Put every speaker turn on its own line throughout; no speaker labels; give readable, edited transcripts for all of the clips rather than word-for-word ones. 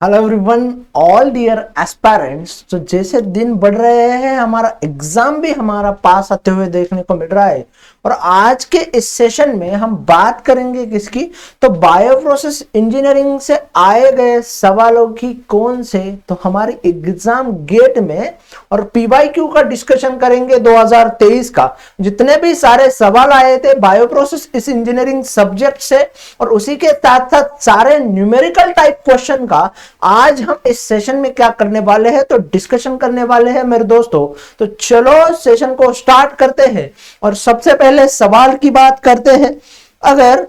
Hello everyone, all dear aspirants. तो जैसे दिन बढ़ रहे हैं हमारा एग्जाम भी हमारा पास आते हुए देखने को मिल रहा है। और आज के इस सेशन में हम बात करेंगे किसकी, तो बायोप्रोसेस इंजीनियरिंग से आए गए सवालों की। कौन से, तो हमारे एग्जाम गेट में और पीवाईक्यू का डिस्कशन करेंगे 2023 का। जितने भी सारे सवाल आए थे बायोप्रोसेस इस इंजीनियरिंग सब्जेक्ट से और उसी के साथ साथ सारे न्यूमेरिकल टाइप क्वेश्चन का आज हम इस सेशन में क्या करने वाले हैं, तो डिस्कशन करने वाले हैं मेरे दोस्तों। तो चलो सेशन को स्टार्ट करते हैं और सबसे पहले सवाल की बात करते हैं। अगर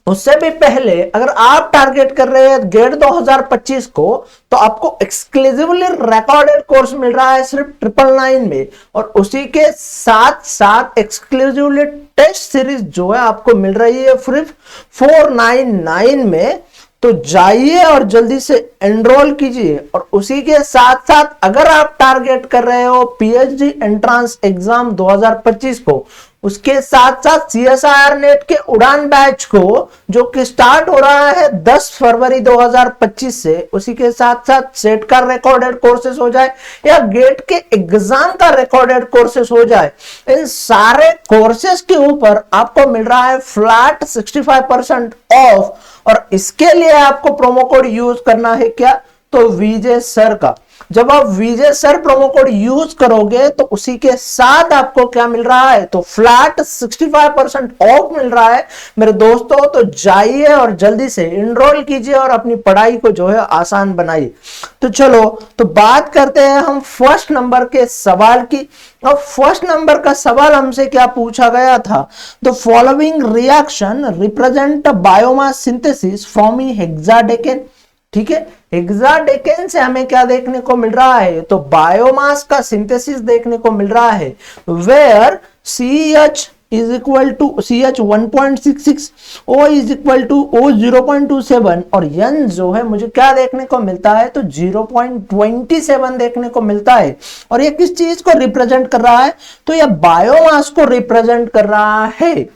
उससे भी पहले अगर आप टारगेट कर रहे हैं गेट 2025 को, तो आपको एक्सक्लूसिवली रिकॉर्डेड कोर्स मिल रहा है सिर्फ 999 में। और उसी के साथ साथ एक्सक्लूसिवली टेस्ट सीरीज जो है आपको मिल रही है सिर्फ 499 में। तो जाइए और जल्दी से एनरोल कीजिए। और उसी के साथ साथ अगर आप टारगेट कर रहे हो पीएचडी एंट्रेंस एग्जाम 2025 को, उसके साथ साथ सीएसआईआर नेट के उड़ान बैच को जो कि स्टार्ट हो रहा है 10 फरवरी 2025 से, उसी के साथ साथ सेट का रिकॉर्डेड कोर्सेस हो जाए या गेट के एग्जाम का रिकॉर्डेड कोर्सेस हो जाए, इन सारे कोर्सेस के ऊपर आपको मिल रहा है फ्लैट 65% ऑफ। और इसके लिए आपको प्रोमो कोड यूज करना है क्या, तो विजय सर का। जब आप विजय सर प्रोमो कोड यूज करोगे तो उसी के साथ आपको क्या मिल रहा है, तो फ्लैट 65% ऑफ मिल रहा है मेरे दोस्तों। तो जाइए और जल्दी से एनरोल कीजिए और अपनी पढ़ाई को जो है आसान बनाइए। तो चलो तो बात करते हैं हम फर्स्ट नंबर के सवाल की। अब फर्स्ट नंबर का सवाल हमसे क्या पूछा गया था, the following reaction represent biomass synthesis forming hexadecane. ठीक है, हेक्साडेकेन से हमें क्या देखने को मिल रहा है, तो बायोमास का सिंथेसिस देखने को मिल रहा है। Where CH is equal to CH 1.66, O is equal to O 0.27 और N जो है मुझे क्या देखने को मिलता है, तो 0.27 देखने को मिलता है। और ये किस चीज को रिप्रेजेंट कर रहा है, तो ये बायोमास को रिप्रेजेंट कर रहा है।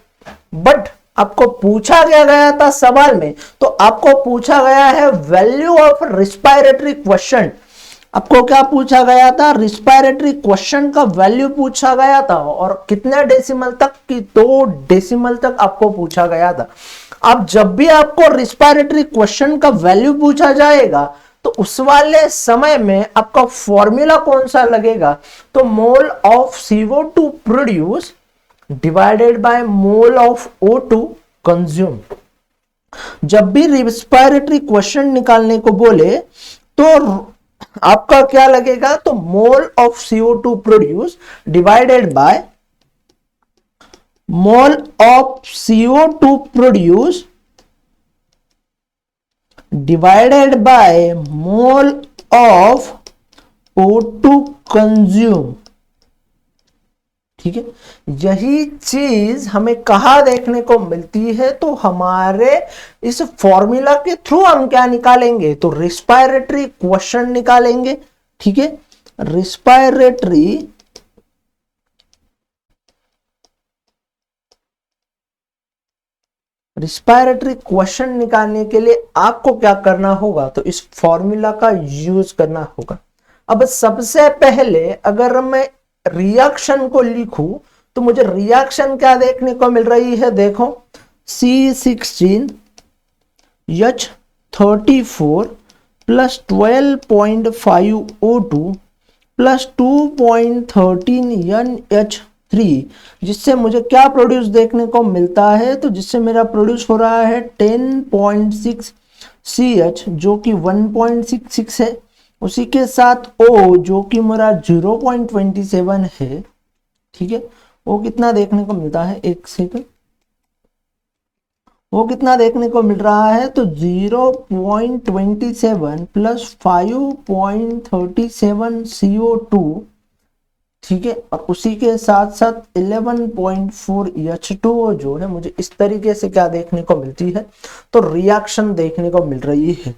बट आपको पूछा गया था सवाल में, तो आपको पूछा गया है वैल्यू ऑफ रिस्पायरेटरी क्वेश्चन। आपको क्या पूछा गया था, रिस्पायरेटरी क्वेश्चन का वैल्यू पूछा गया था। और कितने डेसिमल तक की, 2 डेसिमल तक आपको पूछा गया था। अब जब भी आपको रिस्पायरेटरी क्वेश्चन का वैल्यू पूछा जाएगा तो उस वाले समय में आपका फॉर्मूला कौन सा लगेगा, तो mole of CO2 produce divided by mole of O2 consume. जब भी रिस्पायरेटरी क्वेश्चन निकालने को बोले तो आपका क्या लगेगा, तो mole of CO2 produce divided by mole of CO2 produce divided by mole of O2 consume. ठीक है, यही चीज हमें कहा देखने को मिलती है। तो हमारे इस फॉर्मूला के थ्रू हम क्या निकालेंगे, तो रिस्पायरेटरी क्वेश्चन निकालेंगे। ठीक है, रिस्पायरेटरी क्वेश्चन निकालने के लिए आपको क्या करना होगा, तो इस फॉर्मूला का यूज करना होगा। अब सबसे पहले अगर मैं रिएक्शन को लिखूं तो मुझे रिएक्शन क्या देखने को मिल रही है, देखो C16 H34 plus 12.5 O2 plus 2.13 NH3, जिससे मुझे क्या प्रोड्यूस देखने को मिलता है, तो जिससे मेरा प्रोड्यूस हो रहा है 10.6 CH जो कि 1.66 है। उसी के साथ O जो कि मेरा 0.27 है। ठीक है, वो कितना देखने को मिलता है, एक सेकंड, वो कितना देखने को मिल रहा है, तो 0.27 प्लस 5.37 CO2। ठीक है, और उसी के साथ साथ 11.4 H2O जो है मुझे इस तरीके से क्या देखने को मिलती है, तो रिएक्शन देखने को मिल रही है।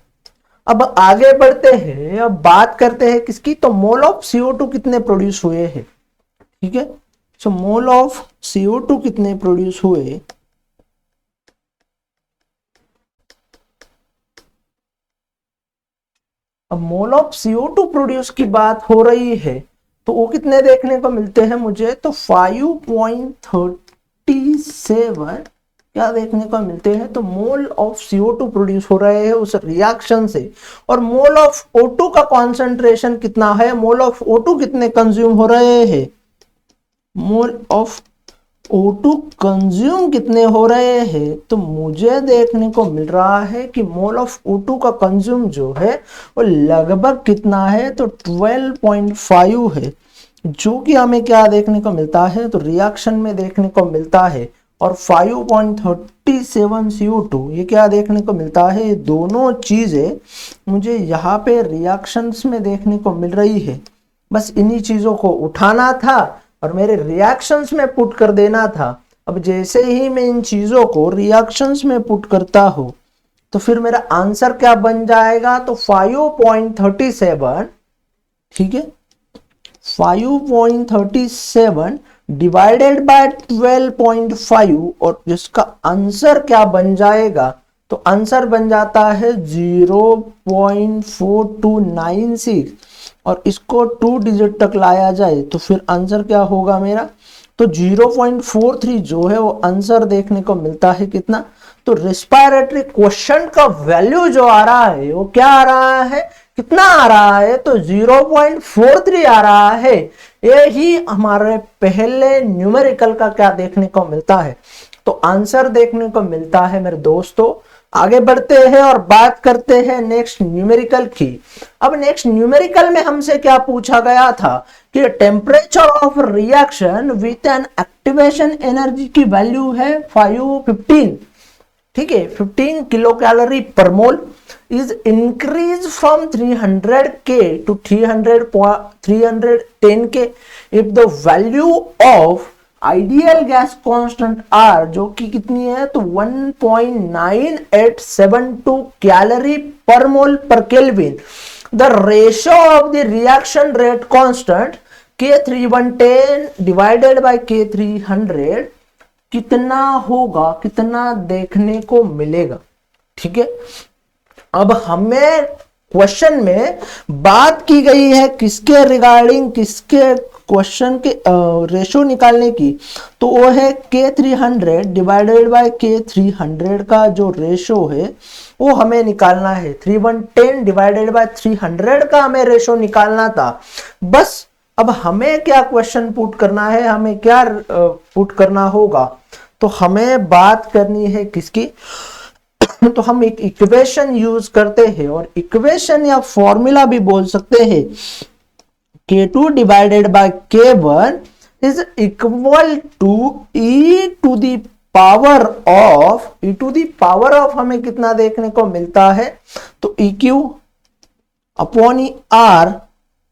अब आगे बढ़ते हैं, अब बात करते हैं किसकी, तो मोल ऑफ CO2 कितने प्रोड्यूस हुए हैं। ठीक है, सो मोल ऑफ CO2 कितने प्रोड्यूस हुए, अब मोल ऑफ CO2 प्रोड्यूस की बात हो रही है तो वो कितने देखने को मिलते हैं मुझे, तो 5.37 क्या देखने को मिलते हैं, तो मोल ऑफ CO2 प्रोड्यूस हो रहे हैं उस रिएक्शन से। और मोल ऑफ O2 का कॉन्सेंट्रेशन कितना है, मोल ऑफ O2 कितने कंज्यूम हो रहे हैं, मोल ऑफ O2 कंज्यूम कितने हो रहे हैं, तो मुझे देखने को मिल रहा है कि मोल ऑफ O2 का कंज्यूम जो है वो लगभग कितना है, तो 12.5 है, जो कि हमें क्या देखने को मिलता है, तो रिएक्शन में देखने को मिलता है। और 5.37 CO2 ये क्या देखने को मिलता है, ये दोनों चीजें मुझे यहाँ पे रिएक्शंस में देखने को मिल रही है। बस इन्हीं चीजों को उठाना था और मेरे रिएक्शंस में पुट कर देना था। अब जैसे ही मैं इन चीजों को रिएक्शंस में पुट करता हूं तो फिर मेरा आंसर क्या बन जाएगा, तो 5.37, ठीक है, 5.37 डिवाइडेड बाय 12.5 और जिसका आंसर क्या बन जाएगा, तो आंसर बन जाता है 0.4296 और इसको 2 डिजिट तक लाया जाए तो फिर आंसर क्या होगा मेरा, तो 0.43 जो है वो आंसर देखने को मिलता है कितना, तो रेस्पिरेटरी क्वेश्चन का वैल्यू जो आ रहा है वो क्या आ रहा है, कितना आ रहा है, तो 0.43 आ रहा है। ये ही हमारे पहले न्यूमेरिकल का क्या देखने को मिलता है, तो आंसर देखने को मिलता है मेरे दोस्तों। आगे बढ़ते हैं और बात करते हैं नेक्स्ट न्यूमेरिकल की। अब नेक्स्ट न्यूमेरिकल में हमसे क्या पूछा गया था कि temperature of reaction with an activation energy की वैल्यू है 515, ठीक है, 15 kilo calorie per mole is increased from 300K to 310K if the value of ideal gas constant R जो कि कितनी है, तो 1.9872 calorie per mole per kelvin. The ratio of the reaction rate constant K310 divided by K300 कितना होगा, कितना देखने को मिलेगा, ठीक है। अब हमें क्वेश्चन में बात की गई है किसके रिगार्डिंग, किसके क्वेश्चन के रेशो निकालने की, तो वो है K300 डिवाइडेड बाय K300 का जो रेशो है वो हमें निकालना है। 3110 डिवाइडेड बाय 300 का हमें रेशो निकालना था। बस अब हमें क्या क्वेश्चन पुट करना है, हमें क्या पुट करना होगा, तो हमें बात करनी है किसकी, तो हम एक इक्वेशन यूज करते हैं और इक्वेशन या फॉर्मूला भी बोल सकते हैं, K2 divided by K1 is equal to e to the power of हमें कितना देखने को मिलता है, तो EQ अपॉन ER,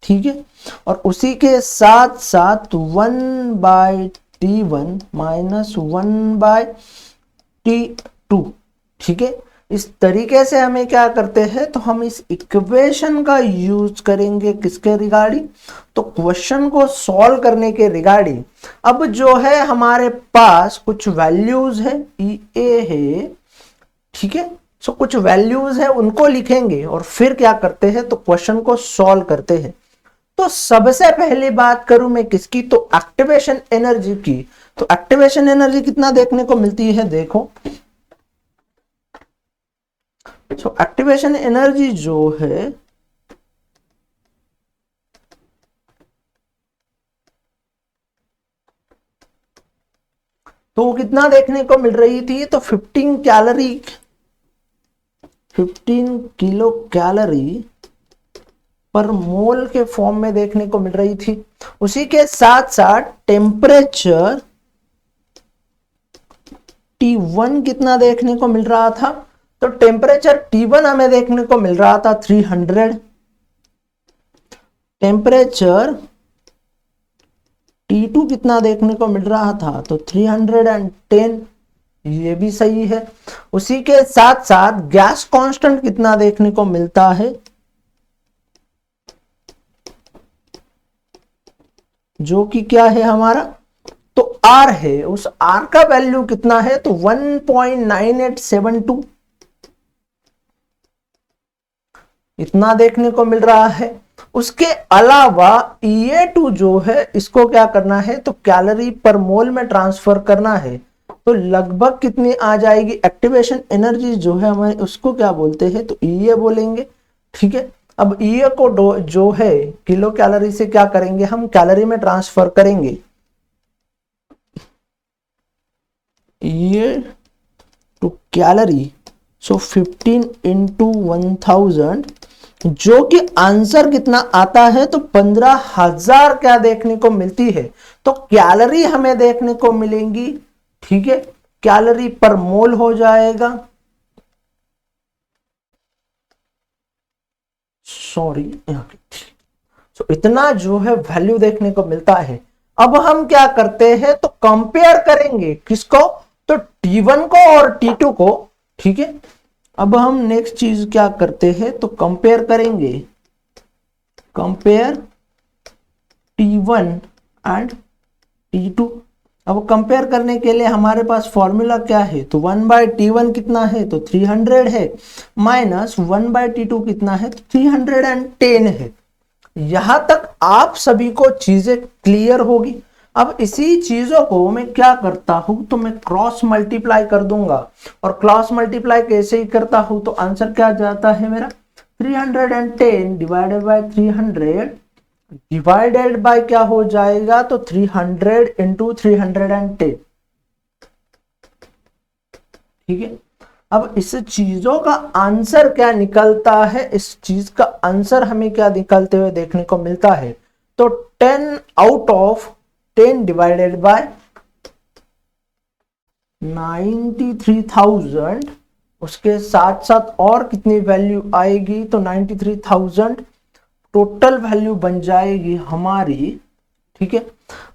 ठीक है, और उसी के साथ साथ 1/T1 माइनस 1/T2, ठीक है। इस तरीके से हमें क्या करते हैं, तो हम इस इक्वेशन का यूज करेंगे किसके रिगार्डिंग, तो क्वेश्चन को सॉल्व करने के रिगार्डिंग। अब जो है हमारे पास कुछ वैल्यूज है, EA है, ठीक है, सो कुछ वैल्यूज है उनको लिखेंगे और फिर क्या करते हैं, तो क्वेश्चन को सॉल्व करते हैं। तो सबसे पहले बात करूं मैं किसकी, तो एक्टिवेशन एनर्जी की। तो एक्टिवेशन एनर्जी कितना देखने को मिलती है, देखो, तो एक्टिवेशन एनर्जी जो है तो कितना देखने को मिल रही थी, तो 15 किलो कैलोरी पर मोल के फॉर्म में देखने को मिल रही थी। उसी के साथ साथ टेम्परेचर T1 कितना देखने को मिल रहा था, तो टेम्परेचर T1 हमें देखने को मिल रहा था 300, टेम्परेचर T2 कितना देखने को मिल रहा था, तो 310, ये भी सही है। उसी के साथ साथ गैस कांस्टेंट कितना देखने को मिलता है, जो कि क्या है हमारा, तो R है। उस R का वैल्यू कितना है, तो 1.9872, इतना देखने को मिल रहा है। उसके अलावा EA2 जो है इसको क्या करना है, तो कैलोरी पर मोल में ट्रांसफर करना है। तो लगभग कितनी आ जाएगी एक्टिवेशन एनर्जी जो है, हमें उसको क्या बोलते हैं, तो EA बोलेंगे। ठीक है, अब EA को जो है किलो कैलोरी से क्या करेंगे, हम कैलोरी में ट्रांसफर करेंगे। EA to calorie, so 15 into 1000, जो कि आंसर कितना आता है, तो 15,000 क्या देखने को मिलती है। तो कैलोरी हमें देखने को मिलेंगी। ठीक है, कैलोरी पर मोल हो जाएगा, सॉरी तो इतना जो है वैल्यू देखने को मिलता है। अब हम क्या करते हैं, तो कंपेयर करेंगे किसको, तो T1 को और T2 को। ठीक है, अब हम नेक्स्ट चीज क्या करते हैं, तो कंपेयर करेंगे, कंपेयर T1 एंड T2। अब कंपेयर करने के लिए हमारे पास फॉर्मूला क्या है, तो 1/T1 कितना है, तो 300 है, माइनस 1/T2 कितना है, तो 310 है। यहां तक आप सभी को चीजें क्लियर होगी। अब इसी चीजों को मैं क्या करता हूं, तो मैं क्रॉस मल्टीप्लाई कर दूंगा, और क्रॉस मल्टीप्लाई कैसे ही करता हूं, तो आंसर क्या जाता है मेरा, 310 डिवाइडेड बाय 300 डिवाइडेड बाय क्या हो जाएगा, तो 300 इंटू 310। ठीक है, अब इस चीजों का आंसर क्या निकलता है, इस चीज का आंसर हमें क्या निकलते हुए देखने को मिलता है, तो 10 आउट ऑफ 10 डिवाइडेड बाय 93,000। उसके साथ साथ और कितनी वैल्यू आएगी, तो 93,000 टोटल वैल्यू बन जाएगी हमारी। ठीक है,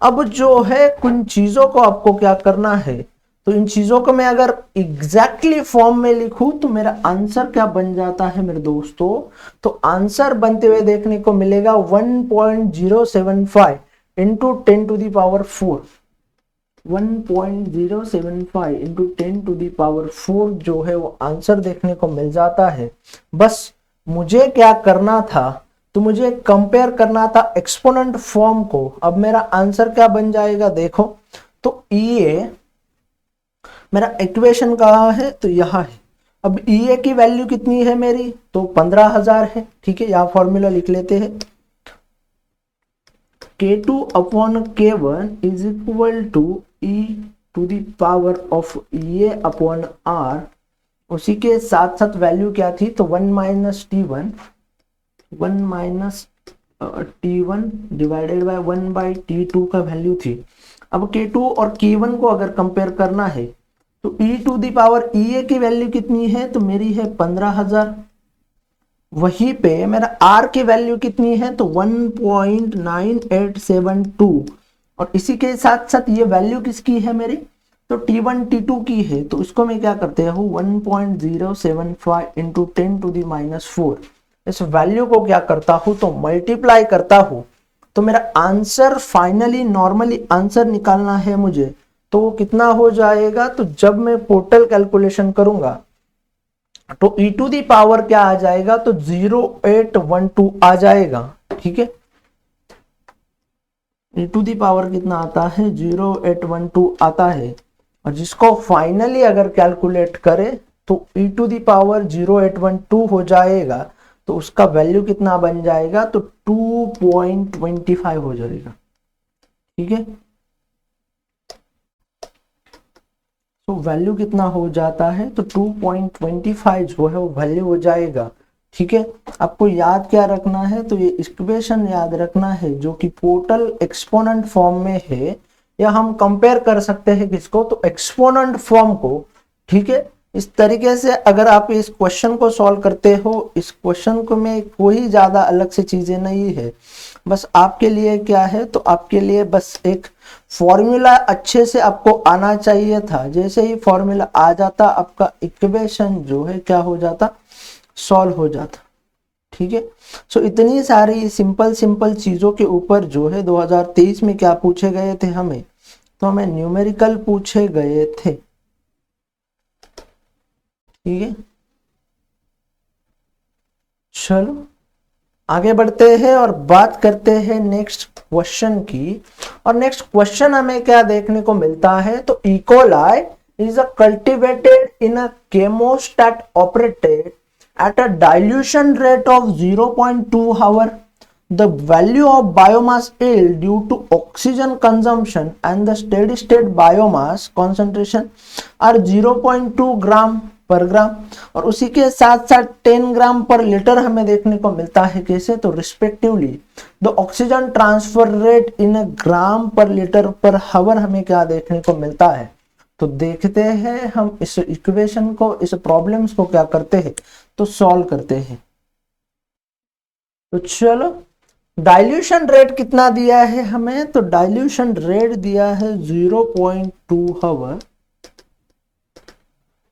अब जो है कुछ चीजों को आपको क्या करना है, तो इन चीजों को मैं अगर एग्जैक्टली फॉर्म में लिखूं, तो मेरा आंसर क्या बन जाता है मेरे दोस्तों, तो आंसर बनते हुए देखने को मिलेगा 1.075 into 10 to the power 4। 1.075 into 10 to the power 4 जो है वो आंसर देखने को मिल जाता है। बस मुझे क्या करना था, तो मुझे कंपेयर करना था एक्सपोनेंट फॉर्म को। अब मेरा आंसर क्या बन जाएगा, देखो, तो EA मेरा इक्वेशन कहाँ है, तो यहाँ है। अब EA की वैल्यू कितनी है मेरी, तो 15,000 है। ठीक है, यहाँ फॉर्मूला लिख लेते हैं, K2 upon K1 is equal to E to the power of EA upon R। उसी के साथ साथ वैल्यू क्या थी, तो 1 minus T1 divided by 1/T2 का वैल्यू थी। अब K2 और K1 को अगर कंपेयर करना है, तो E to the power EA की वैल्यू कितनी है, तो मेरी है 15,000। वहीं पे मेरा R की वैल्यू कितनी है, तो 1.9872। और इसी के साथ साथ ये वैल्यू किसकी है मेरी, तो T1 T2 की है। तो इसको मैं क्या करते हूँ, 1.075 इंटू 10 टू दी माइनस 4, इस वैल्यू को क्या करता हूं, तो मल्टीप्लाई करता हूं। तो मेरा आंसर फाइनली नॉर्मली आंसर निकालना है मुझे, तो वो कितना हो जाएगा, तो जब मैं टोटल कैलकुलेशन करूंगा, तो E टू दी पावर क्या आ जाएगा, तो 0812 आ जाएगा। ठीक है, E टू दी पावर कितना आता है, 0812 आता है। और जिसको फाइनली अगर कैलकुलेट करे, तो E टू दी पावर 0812 हो जाएगा। तो उसका वैल्यू कितना बन जाएगा, तो 2.25 हो जाएगा। ठीक है, तो वैल्यू कितना हो जाता है, तो 2.25 जो है वो वैल्यू हो जाएगा। ठीक है, आपको याद क्या रखना है, तो ये इक्वेशन याद रखना है जो कि टोटल एक्सपोनेंट फॉर्म में है, या हम कंपेयर कर सकते हैं किसको, तो एक्सपोनेंट फॉर्म को। ठीक है, इस तरीके से अगर आप इस क्वेश्चन को सॉल्व करते हो, इस क्वेश्चन को में कोई ज्यादा अलग से चीजें नहीं है, बस आपके लिए क्या है, तो आपके लिए बस एक फॉर्मूला अच्छे से आपको आना चाहिए था। जैसे ही फॉर्मूला आ जाता, आपका इक्वेशन जो है क्या हो जाता, सॉल्व हो जाता। ठीक है, सो इतनी सारी सिंपल सिंपल चीजों के ऊपर जो है 2023 में क्या पूछे गए थे हमें, तो हमें न्यूमेरिकल पूछे गए थे। ठीक है, चलो आगे बढ़ते हैं और बात करते हैं नेक्स्ट क्वेश्चन की। और नेक्स्ट क्वेश्चन हमें क्या देखने को मिलता है, तो E coli is a cultivated in a chemostat operated at a dilution rate of 0.2 hour. The value of biomass yield due to oxygen consumption and the steady state biomass concentration are 0.2 ग्राम पर ग्राम, और उसी के साथ साथ 10 ग्राम पर लीटर हमें देखने को मिलता है। कैसे, तो respectively the oxygen transfer rate in a gram per litre per हावर हमें क्या देखने को मिलता है। तो देखते हैं हम इस इक्वेशन को, इस प्रॉब्लम्स को क्या करते हैं, तो सॉल्व करते हैं। तो चलो डाइल्यूशन रेट कितना दिया है हमें, तो डाइल्यूशन रेट दिया है 0.2 हावर।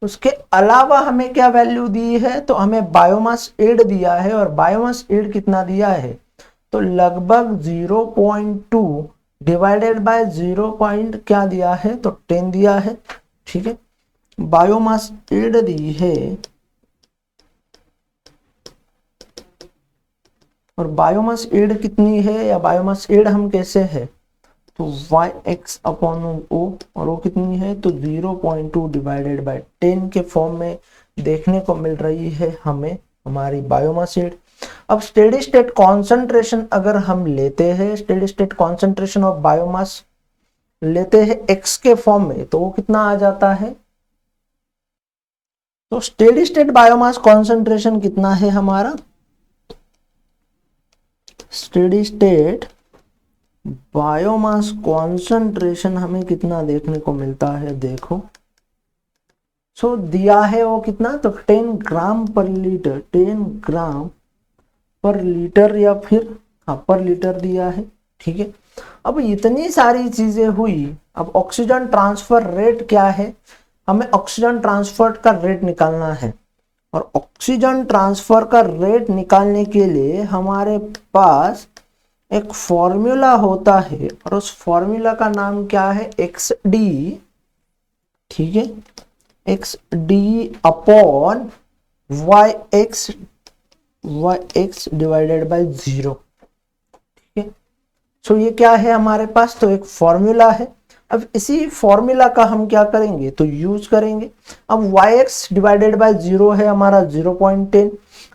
उसके अलावा हमें क्या वैल्यू दी है, तो हमें बायोमास एड दिया है, और बायोमास एड कितना दिया है, तो लगभग 0.2 डिवाइडेड बाय 0 पॉइंट क्या दिया है, तो 10 दिया है। ठीक है, बायोमास एड दी है, और बायोमास एड कितनी है, या बायोमास एड हम कैसे है, तो yx अपॉन ओ, और वो कितनी है, तो 0.2 डिवाइडेड बाय 10 के फॉर्म में देखने को मिल रही है हमें हमारी बायोमास एड। अब स्टेडी स्टेट कॉन्सेंट्रेशन अगर हम लेते हैं, steady state concentration of biomass लेते हैं x के फॉर्म में, तो वो कितना आ जाता है, तो स्टेडी स्टेट बायोमास कॉन्सेंट्रेशन कितना है हमारा, स्टेडी स्टेट बायोमास कॉन्सेंट्रेशन हमें कितना देखने को मिलता है, देखो सो दिया है वो कितना, तो 10 ग्राम पर लीटर, 10 ग्राम पर लीटर, या फिर हाँ पर लीटर दिया है। ठीक है, अब इतनी सारी चीजें हुई, अब ऑक्सीजन ट्रांसफर रेट क्या है, हमें ऑक्सीजन ट्रांसफर का रेट निकालना है, और ऑक्सीजन ट्रांसफर का रेट निकालने के लिए हमारे पास एक फॉर्मूला होता है, और उस फॉर्मूला का नाम क्या है, एक्स डी। ठीक है, x D upon y x divided by 0। ठीक है, सो ये क्या है हमारे पास, तो एक फॉर्मूला है। अब इसी फॉर्मूला का हम क्या करेंगे, तो यूज करेंगे। अब yx डिवाइडेड बाय 0 है हमारा 0.10।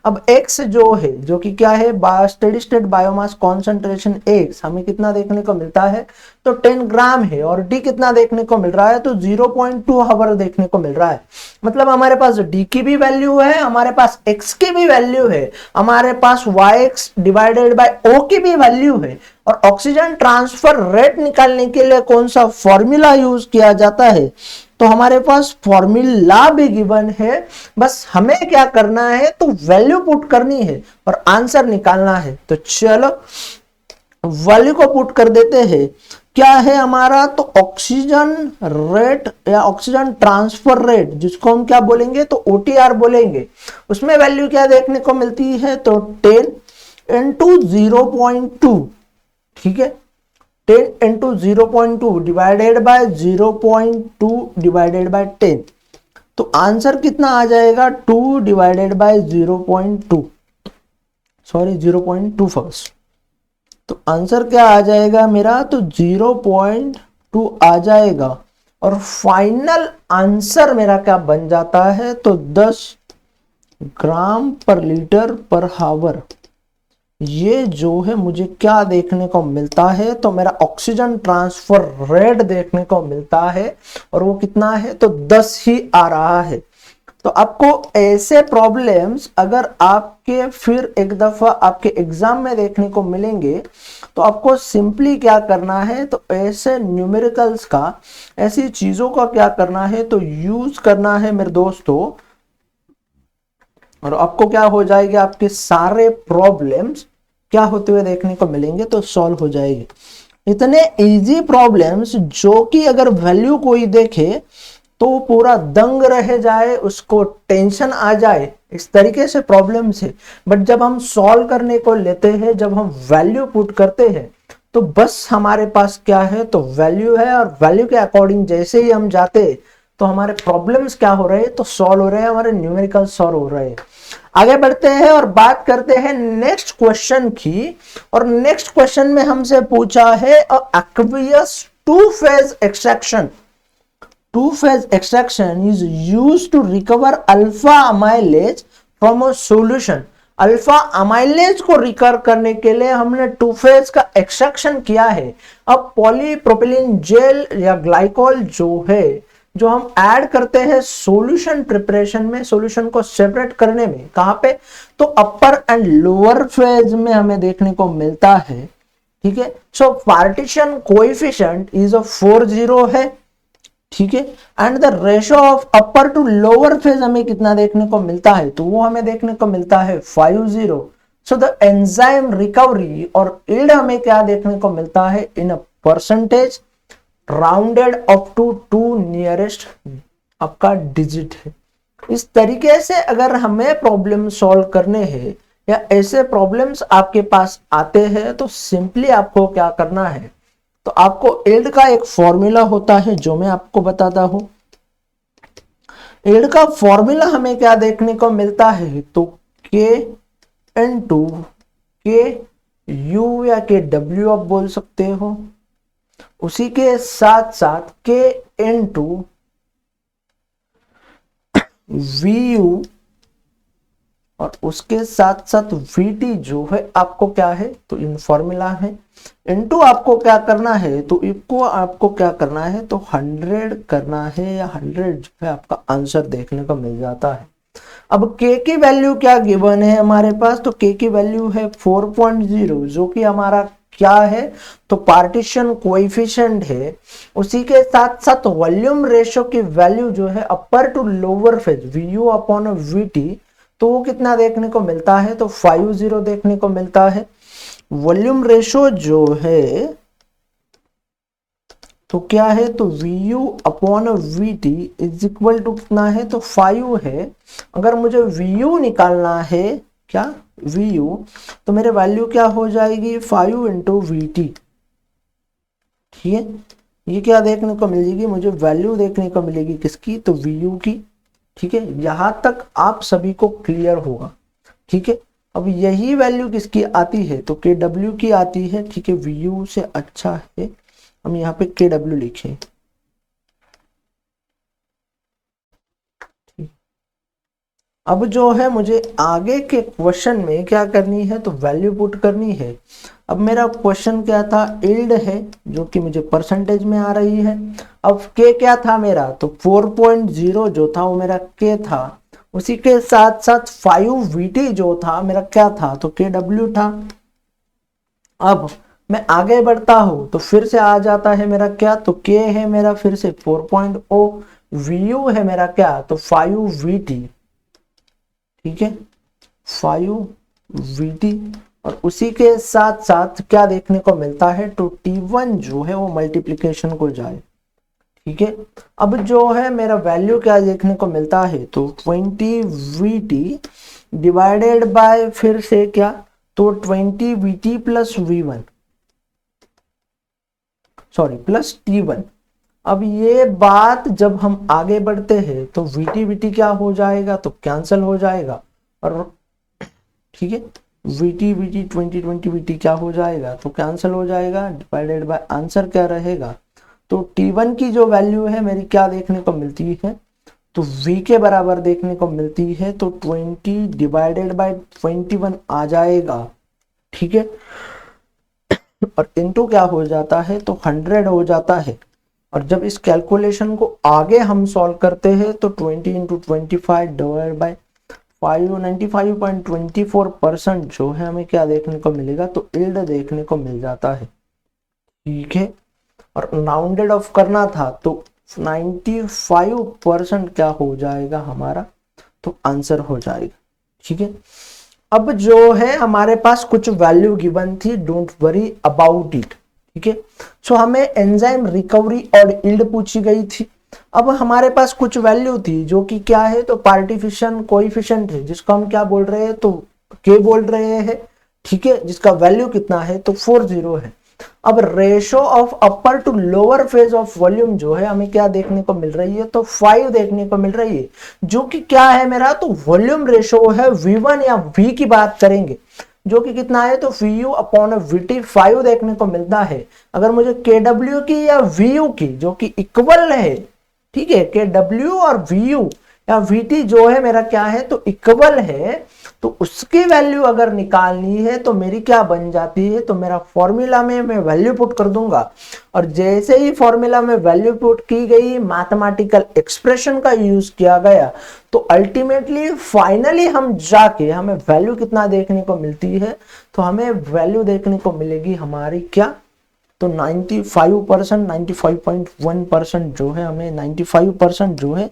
अब x जो है, जो कि क्या है, steady state biomass concentration x हमें कितना देखने को मिलता है, तो 10 ग्राम है, और d कितना देखने को मिल रहा है, तो 0.2 हावर देखने को मिल रहा है। मतलब हमारे पास d की भी वैल्यू है, हमारे पास x की भी वैल्यू है, हमारे पास yx डिवाइडेड बाय o की भी वैल्यू है। और ऑक्सीजन ट्रांसफर रेट निकालने के लिए कौन सा फॉर्मूला यूज किया जाता है, तो हमारे पास फॉर्मूला भी गिवन है, बस हमें क्या करना है, तो वैल्यू पुट करनी है और आंसर निकालना है। तो चलो वैल्यू को पुट कर देते हैं। क्या है हमारा, तो ऑक्सीजन रेट या ऑक्सीजन ट्रांसफर रेट, जिसको हम क्या बोलेंगे, तो OTR बोलेंगे। उसमें वैल्यू क्या देखने को मिलती है, तो 10 इंटू 0.2। ठीक है, 10 into 0.2 divided by 0.2 divided by 10, तो आंसर कितना आ जाएगा, 2 डिवाइडेड बाय 0.2, सॉरी 0.2 फर्स्ट। तो आंसर क्या आ जाएगा मेरा, तो 0.2 आ जाएगा। और फाइनल आंसर मेरा क्या बन जाता है, तो 10 ग्राम पर लीटर पर हावर। ये जो है मुझे क्या देखने को मिलता है, तो मेरा ऑक्सीजन ट्रांसफर रेट देखने को मिलता है, और वो कितना है, तो 10 ही आ रहा है। तो आपको ऐसे प्रॉब्लम्स अगर आपके फिर एक दफा आपके एग्जाम में देखने को मिलेंगे, तो आपको सिंपली क्या करना है, तो ऐसे न्यूमेरिकल्स का, ऐसी चीजों का क्या करना है, तो यूज करना है मेरे दोस्तों, और आपको क्या हो जाएगा, आपके सारे प्रॉब्लम्स क्या होते हुए देखने को मिलेंगे, तो सॉल्व हो जाएगी। इतने इजी प्रॉब्लम्स जो कि अगर वैल्यू कोई देखे तो पूरा दंग रह जाए, उसको टेंशन आ जाए, इस तरीके से प्रॉब्लम से। बट जब हम सॉल्व करने को लेते हैं, जब हम वैल्यू पुट करते हैं, तो बस हमारे पास क्या है, तो वैल्यू है, और वैल्यू के अकॉर्डिंग जैसे ही हम जाते, तो हमारे प्रॉब्लम्स क्या हो रहे हैं, तो सॉल्व हो रहे हैं, हमारे न्यूमेरिकल सॉल्व हो रहे हैं। आगे बढ़ते हैं और बात करते हैं नेक्स्ट क्वेश्चन की। और नेक्स्ट क्वेश्चन में हमसे पूछा है aqueous two phase extraction. Two phase extraction is used to recover alpha amylase from a solution. Alpha amylase को रिकवर करने के लिए हमने टू फेज का एक्सट्रैक्शन किया है। अब पॉलीप्रोपिलीन जेल या ग्लाइकोल जो है, जो हम ऐड करते हैं सॉल्यूशन प्रिपरेशन में, सॉल्यूशन को सेपरेट करने में, कहां पे, तो अपर एंड लोअर फेज में हमें देखने को मिलता है। ठीक है, सो पार्टीशन कोएफिशिएंट इज अ 40 है। ठीक है, and the ratio of upper two lower phase हमें कितना देखने को मिलता है, तो वो हमें देखने को मिलता है 50। सो द एंजाइम रिकवरी और यील्ड हमें क्या देखने को मिलता है in a percentage rounded up to 2 nearest आपका डिजिट है। इस तरीके से अगर हमें प्रॉब्लम सॉल्व करने हैं या ऐसे प्रॉब्लम्स आपके पास आते हैं तो सिंपली आपको क्या करना है, तो आपको यील्ड का एक फॉर्मूला होता है जो मैं आपको बताता हूं। यील्ड का फॉर्मूला हमें क्या देखने को मिलता है, तो के इनटू के यू या के डब्ल्यू आप बोल सकते हो, उसी के साथ साथ के इनटू वी यू और उसके साथ साथ वी टी जो है आपको क्या है, तो इन फॉर्मूला है। इनटू आपको क्या करना है, तो इसको आपको क्या करना है, तो 100 करना है या 100 जो है आपका आंसर देखने को मिल जाता है। अब k की वैल्यू क्या गिवन है हमारे पास, तो k की वैल्यू है 4.0 जो कि हमारा क्या है, तो पार्टीशन कोएफिशिएंट है। उसी के साथ साथ वॉल्यूम रेशियो की वैल्यू जो है upper two lower phase Vu upon VT, तो वो कितना देखने को मिलता है, तो 50 देखने को मिलता है। वॉल्यूम रेशियो जो है तो क्या है, तो Vu upon Vt is equal to कितना है, तो 5 है। अगर मुझे Vu निकालना है, क्या Vu, तो मेरे वैल्यू क्या हो जाएगी 5 इंटू Vt। ठीक है, ये क्या देखने को मिलेगी, मुझे वैल्यू देखने को मिलेगी किसकी, तो Vu की। ठीक है, यहां तक आप सभी को क्लियर होगा। ठीक है, अब यही वैल्यू किसकी आती है, तो Kw की आती है। ठीक है, Vu से अच्छा है हम यहाँ पे Kw लिखें। अब जो है मुझे आगे के क्वेश्चन में क्या करनी है, तो वैल्यू पुट करनी है। अब मेरा क्वेश्चन क्या था, यील्ड है जो कि मुझे परसेंटेज में आ रही है। अब K क्या था मेरा, तो 4.0 जो था वो मेरा K था। उसी के साथ साथ 5 Vt जो था मेरा क्या था, तो Kw था। अब मैं आगे बढ़ता हूं तो फिर से आ जाता है मेरा क्या, तो K है मेरा फिर से 4.0, Vu है मेरा क्या, तो 5 Vt। ठीक है, 5 Vt और उसी के साथ साथ क्या देखने को मिलता है, तो T1 जो है वो मल्टीप्लीकेशन को जाए। ठीक है, अब जो है मेरा वैल्यू क्या देखने को मिलता है, तो 20 Vt डिवाइडेड बाय फिर से क्या, तो 20 Vt plus V1 sorry plus T1। अब ये बात जब हम आगे बढ़ते हैं तो Vt क्या हो जाएगा, तो कैंसिल हो जाएगा। और ठीक है, Vt 20 Vt क्या हो जाएगा, तो कैंसिल हो जाएगा। डिवाइडेड बाय आंसर क्या रहेगा, तो T1 की जो वैल्यू है मेरी क्या देखने को मिलती है, तो V के बराबर देखने को मिलती है, तो 20 डिवाइडेड बाय 21 आ जाएगा। ठीक है, और इनटू क्या हो जाता है, तो 100 हो जाता है। और जब इस कैलकुलेशन को आगे हम सॉल्व करते हैं तो 20 इंटू 25 डिवाइड बाय 95.24% जो है हमें क्या देखने को मिलेगा, तो यील्ड देखने को मिल जाता है। ठीक है, और राउंडेड ऑफ करना था तो 95% क्या हो जाएगा हमारा, तो आंसर हो जाएगा। ठीक है, अब जो है हमारे पास कुछ वैल्यू गिवन थी, डोंट वरी अबाउट इट। ठीक है, सो हमें एंजाइम रिकवरी और यील्ड पूछी गई थी। अब हमारे पास कुछ वैल्यू थी जो कि क्या है, तो पार्टीशन कोएफिशिएंट है जिसको हम क्या बोल रहे हैं, तो के बोल रहे हैं। ठीक है, जिसका वैल्यू कितना है, तो 40 है। अब ratio of upper two lower phase of volume जो है हमें क्या देखने को मिल रही है, तो 5 देखने को मिल रही है, जो कि क्या है मेरा, तो वॉल्यूम रेशो है V1 या V की बात करेंगे जो कि कितना है, तो VU अपॉन VT 5 देखने को मिलता है। अगर मुझे KW की या VU की जो कि इक्वल है, ठीक है, KW और VU या VT जो है मेरा क्या है, तो इक्वल है, तो उसकी वैल्यू अगर निकालनी है तो मेरी क्या बन जाती है, तो मेरा फॉर्मूला में मैं वैल्यू पुट कर दूंगा, और जैसे ही फॉर्मूला में वैल्यू पुट की गई, मैथमेटिकल एक्सप्रेशन का यूज किया गया, तो अल्टीमेटली फाइनली हम जाके हमें वैल्यू कितना देखने को मिलती है, तो हमें वैल्यू देखने को मिलेगी हमारी क्या, तो 95%, 95.1% जो है, हमें 95% जो है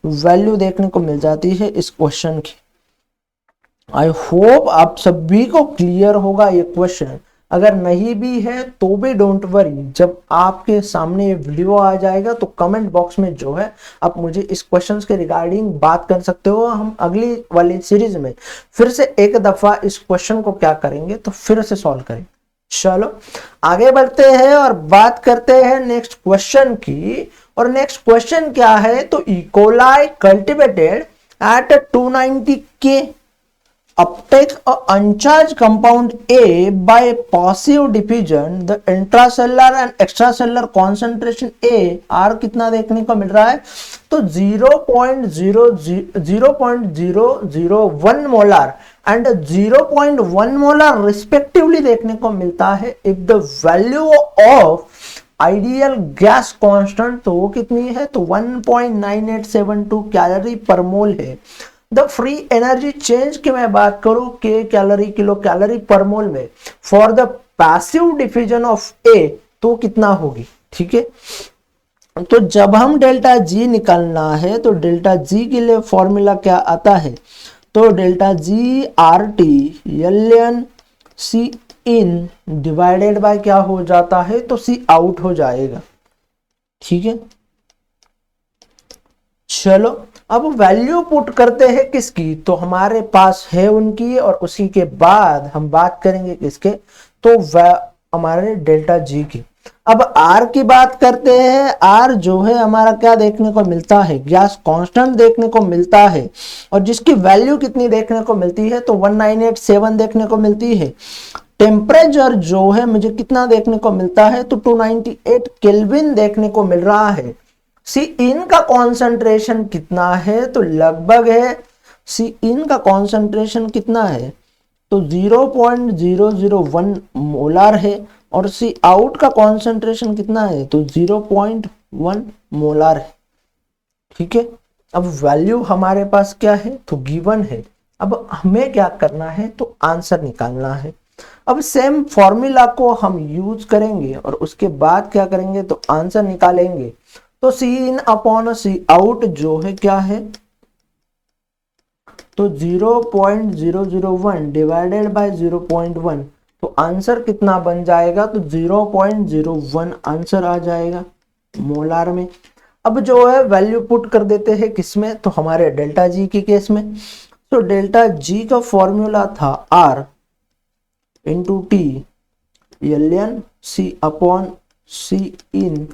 वैल्यू देखने को मिल जाती है इस क्वेश्चन की। आई होप आप सभी को क्लियर होगा ये क्वेश्चन। अगर नहीं भी है तो भी डोंट वरी, जब आपके सामने ये वीडियो आ जाएगा तो कमेंट बॉक्स में जो है आप मुझे इस क्वेश्चन के रिगार्डिंग बात कर सकते हो। हम अगली वाली सीरीज में फिर से एक दफा इस क्वेश्चन को क्या करेंगे, तो फिर से सॉल्व करेंगे। चलो आगे बढ़ते हैं और बात करते हैं नेक्स्ट क्वेश्चन की। और नेक्स्ट क्वेश्चन क्या है, तो E coli cultivated at 290 K uptake a uncharged compound A by passive diffusion, the intracellular and extracellular concentration A R कितना देखने को मिल रहा है, तो 0.001 मोलर एंड 0.1 मोलर रिस्पेक्टिवली देखने को मिलता है। If the value of ideal gas constant, तो वो कितनी है, तो 1.9872 कैलोरी पर मोल है। द फ्री एनर्जी चेंज की मैं बात करूं के calorie kilo calorie per mole में for the passive diffusion of A, तो कितना होगी, ठीक है। तो जब हम डेल्टा जी निकालना है तो डेल्टा जी के लिए फॉर्मूला क्या आता है, तो delta G RT ln C in divided by क्या हो जाता है, तो C आउट हो जाएगा, ठीक है। चलो अब वैल्यू पुट करते हैं किसकी, तो हमारे पास है उनकी, और उसी के बाद हम बात करेंगे किसके, तो हमारे डेल्टा जी की। अब आर की बात करते हैं। आर जो है हमारा क्या देखने को मिलता है, गैस कांस्टेंट देखने को मिलता है, और जिसकी वैल्यू कितनी देखने को मिलती है, तो 1987 देखने को मिलती है। टेम्परेचर जो है मुझे कितना देखने को मिलता है, तो 298 केल्विन देखने को मिल रहा है। सी इन का कॉन्सेंट्रेशन कितना है, तो लगभग है, सी इन का कॉन्सेंट्रेशन कितना है, तो 0.001 मोलर है, और सी आउट का कॉन्सेंट्रेशन कितना है, तो 0.1 मोलर है, ठीक है। अब वैल्यू हमारे पास क्या है, तो गिवन है। अब हमें क्या करना है, तो आंसर निकालना है। अब सेम फॉर्मूला को हम यूज करेंगे और उसके बाद क्या करेंगे, तो आंसर निकालेंगे। तो सी इन अपॉन सी आउट जो है क्या है, तो 0.001 डिवाइडेड बाय 0.1, तो आंसर कितना बन जाएगा, तो 0.01 आंसर आ जाएगा मोलार में। अब जो है वैल्यू पुट कर देते हैं किसमें, तो हमारे डेल्टा जी के केस में। तो डेल्टा जी का फॉर्मूला था R into T ln C upon C इन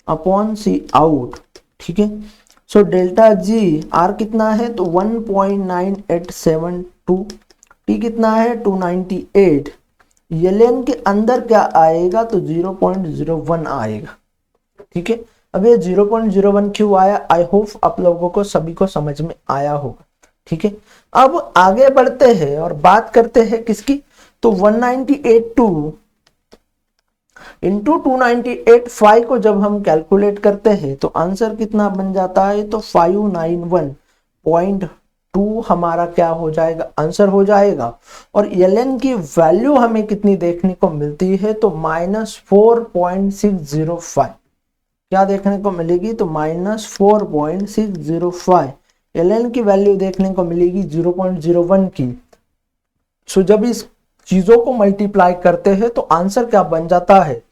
अपॉन C आउट, ठीक है। सो डेल्टा जी R कितना है, तो 1.9872, T कितना है 298, ln के अंदर क्या आएगा, तो 0.01 आएगा, ठीक है। अब ये 0.01 क्यों आया, आई होप आप लोगों को सभी को समझ में आया होगा, ठीक है। अब आगे बढ़ते हैं और बात करते हैं किसकी, तो 198 इंटू 298 को जब हम कैलकुलेट करते हैं तो आंसर कितना बन जाता है, तो 591.2 हमारा क्या हो जाएगा, आंसर हो जाएगा। और ln की वैल्यू हमें कितनी देखने को मिलती है, तो -4.605 क्या देखने को मिलेगी, तो -4.605 ln की वैल्यू देखने को मिलेगी 0.01 की। सो जब इस चीजों को मल्टीप्लाई करते हैं तो आंसर क्या बन जाता है,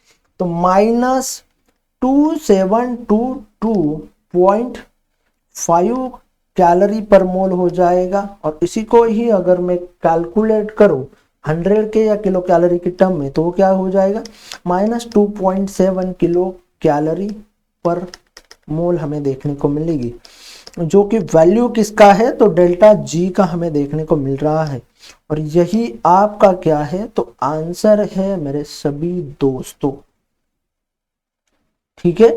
तो -2722.5 कैलोरी पर मोल हो जाएगा। और इसी को ही अगर मैं कैलकुलेट करूं 100 के या किलो कैलोरी की टर्म में, तो वो क्या हो जाएगा -2.7 किलो कैलोरी पर मोल हमें देखने को मिलेगी, जो कि वैल्यू किसका है, तो डेल्टा जी का हमें देखने को मिल रहा है। और यही आपका क्या है, तो आंसर है मेरे सभी दोस्तों। ठीक है,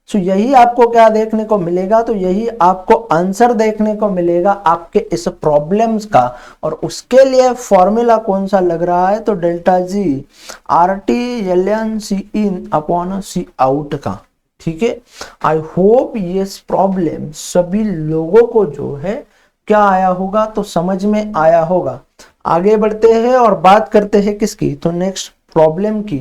तो यही आपको क्या देखने को मिलेगा, तो यही आपको आंसर देखने को मिलेगा आपके इस प्रॉब्लम्स का। और उसके लिए फॉर्मूला कौन सा लग रहा है, तो delta G RT ln C in upon C out का। ठीक है, आई होप ये प्रॉब्लम सभी लोगों को जो है क्या आया होगा, तो समझ में आया होगा। आगे बढ़ते हैं और बात करते हैं किसकी, तो नेक्स्ट प्रॉब्लम की।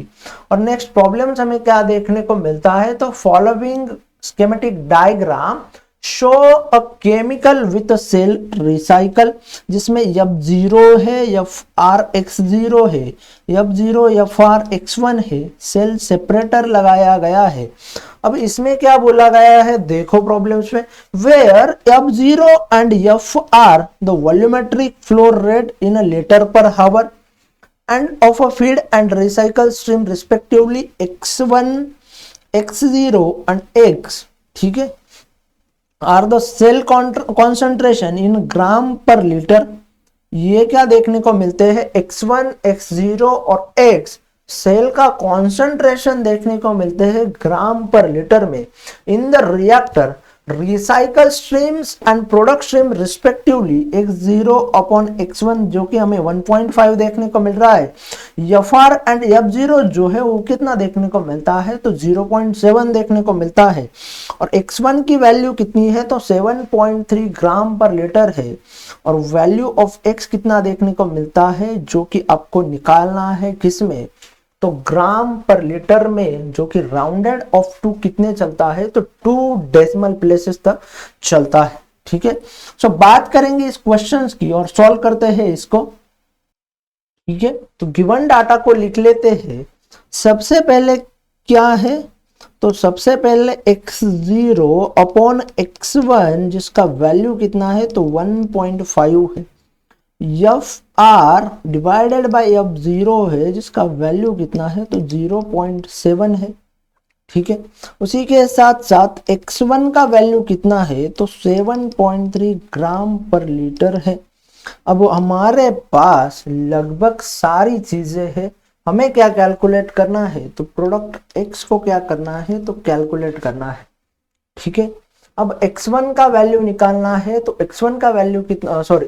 और नेक्स्ट प्रॉब्लम हमें क्या देखने को मिलता है, तो following schematic diagram show a chemical with cell recycle, जिसमें F0 है, FrX0 है, F0 FrX1 है, सेल सेपरेटर लगाया गया है। अब इसमें क्या बोला गया है, देखो प्रॉब्लम्स में, where F0 and Fr the volumetric flow rate in a litre per hour and of a feed and recycle stream respectively x1 x0 and x, ठीक है, are the cell concentration in gram per litre. ये क्या देखने को मिलते हैं, x1 x0 और x cell का कॉन्सेंट्रेशन देखने को मिलते हैं ग्राम पर लीटर में in the reactor recycle streams and product stream respectively x0 upon x1, जो कि हमें 1.5 देखने को मिल रहा है। Fr एंड F0 जो है वो कितना देखने को मिलता है, तो 0.7 देखने को मिलता है। और x1 की वैल्यू कितनी है, तो 7.3 ग्राम पर लीटर है। और वैल्यू ऑफ x कितना देखने को मिलता है, जो कि आपको निकालना है किसमें, तो ग्राम पर लीटर में, जो कि राउंडेड ऑफ टू कितने चलता है, तो 2 डेसिमल प्लेसेस तक चलता है। ठीक है, सो बात करेंगे इस क्वेश्चंस की और सॉल्व करते हैं इसको। ठीक है, तो गिवन डाटा को लिख लेते हैं। सबसे पहले क्या है, तो सबसे पहले x0 अपॉन x1 जिसका वैल्यू कितना है, तो 1.5 है। Fr डिवाइडेड बाय F0 है जिसका वैल्यू कितना है, तो 0.7 है। ठीक है, उसी के साथ साथ x1 का वैल्यू कितना है, तो 7.3 ग्राम पर लीटर है। अब हमारे पास लगभग सारी चीजें हैं, हमें क्या कैलकुलेट करना है, तो प्रोडक्ट x को क्या करना है, तो कैलकुलेट करना है। ठीक है, अब x1 का वैल्यू निकालना है, तो x1 का वैल्यू कितना, सॉरी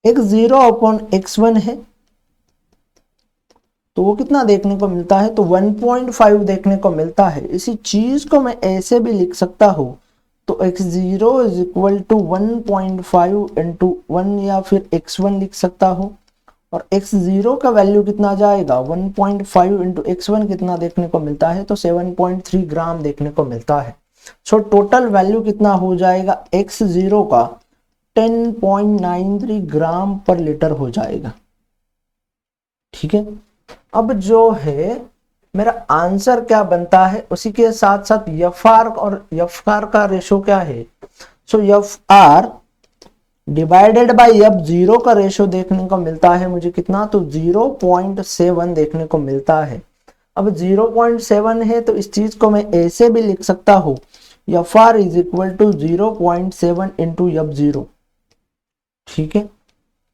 x0 अपॉन x1 है, तो वो कितना देखने को मिलता है, तो 1.5 देखने को मिलता है। इसी चीज को मैं ऐसे भी लिख सकता हूं, तो x0 is equal to 1.5 into 1, या फिर x1 लिख सकता हूं। और x0 का वैल्यू कितना जाएगा, 1.5 इंटू x1 कितना देखने को मिलता है, तो 7.3 ग्राम देखने को मिलता है। सो टोटल वैल्यू कितना हो जाएगा x0 का, 10.93 ग्राम पर लीटर हो जाएगा। ठीक है, अब जो है मेरा आंसर क्या बनता है, उसी के साथ साथ Fr और Fr का रेशो क्या है, सो Fr डिवाइडेड बाय F0 का रेशो देखने को मिलता है मुझे कितना, तो 0.7 देखने को मिलता है। अब 0.7 है, तो इस चीज को मैं ऐसे भी लिख सकता हूं, Fr is equal to 0.7 into F0। ठीक है,